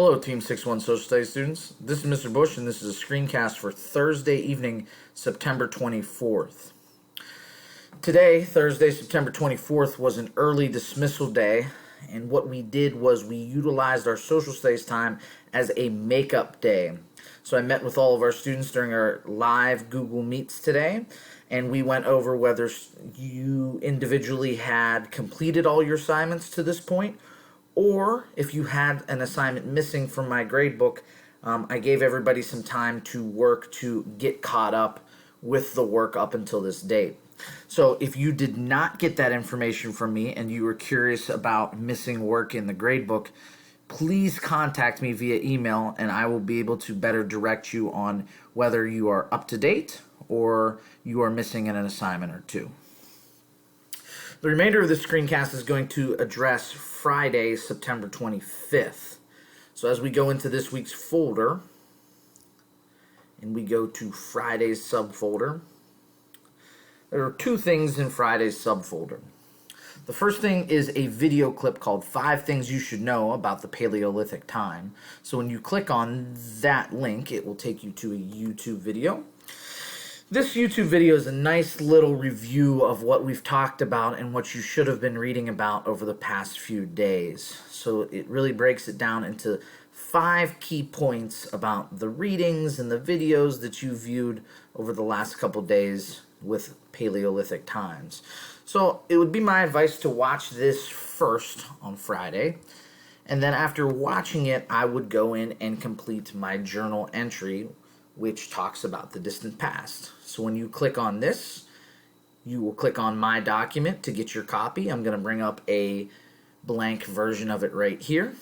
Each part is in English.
Hello, Team 6-1 Social Studies students. This is Mr. Bush, and this is a screencast for Thursday evening, September 24th. Today, Thursday, September 24th, was an early dismissal day, and what we did was we utilized our social studies time as a makeup day. So I met with all of our students during our live Google Meets today, and we went over whether you individually had completed all your assignments to this point, or if you had an assignment missing from my gradebook. I gave everybody some time to work to get caught up with the work up until this date. So if you did not get that information from me and you were curious about missing work in the gradebook, please contact me via email and I will be able to better direct you on whether you are up to date or you are missing an assignment or two. The remainder of this screencast is going to address Friday, September 25th. So as we go into this week's folder, and we go to Friday's subfolder, there are two things in Friday's subfolder. The first thing is a video clip called 5 Things You Should Know About the Paleolithic Time. So when you click on that link, it will take you to a YouTube video. This YouTube video is a nice little review of what we've talked about and what you should have been reading about over the past few days. So it really breaks it down into 5 key points about the readings and the videos that you viewed over the last couple days with Paleolithic times. So it would be my advice to watch this first on Friday, and then after watching it, I would go in and complete my journal entry, which talks about the distant past. So when you click on this, you will click on My Document to get your copy. I'm going to bring up a blank version of it right here.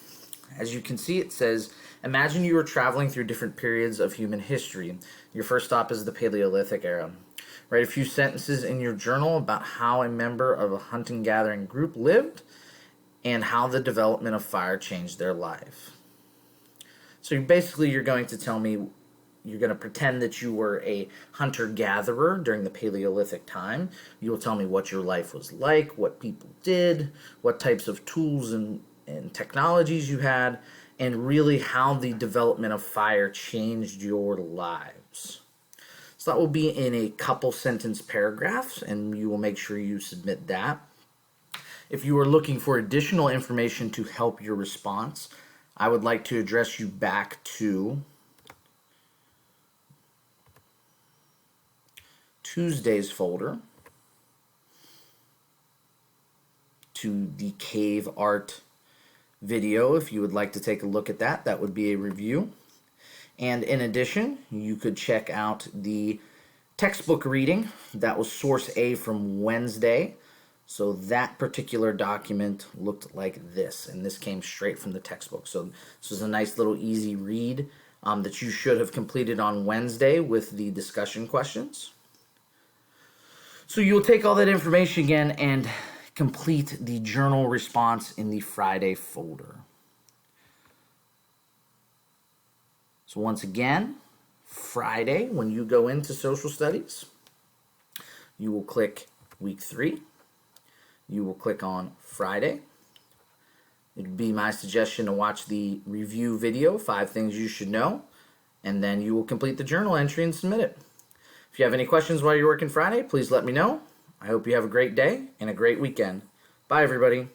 As you can see, it says, imagine you are traveling through different periods of human history. Your first stop is the Paleolithic era. Write a few sentences in your journal about how a member of a hunting-gathering group lived and how the development of fire changed their life. So basically you're going to tell me, you're going to pretend that you were a hunter-gatherer during the Paleolithic time. You will tell me what your life was like, what people did, what types of tools and technologies you had, and really how the development of fire changed your lives. So that will be in a couple sentence paragraphs, and you will make sure you submit that. If you are looking for additional information to help your response, I would like to address you back to Tuesday's folder, to the cave art video. If you would like to take a look at that, that would be a review. And in addition, you could check out the textbook reading. That was source A from Wednesday. So that particular document looked like this, and this came straight from the textbook. So this was a nice little easy read that you should have completed on Wednesday with the discussion questions. So you'll take all that information again and complete the journal response in the Friday folder. So once again, Friday, when you go into social studies, you will click week 3. You will click on Friday. It would be my suggestion to watch the review video, 5 Things You Should Know, and then you will complete the journal entry and submit it. If you have any questions while you're working Friday, please let me know. I hope you have a great day and a great weekend. Bye, everybody.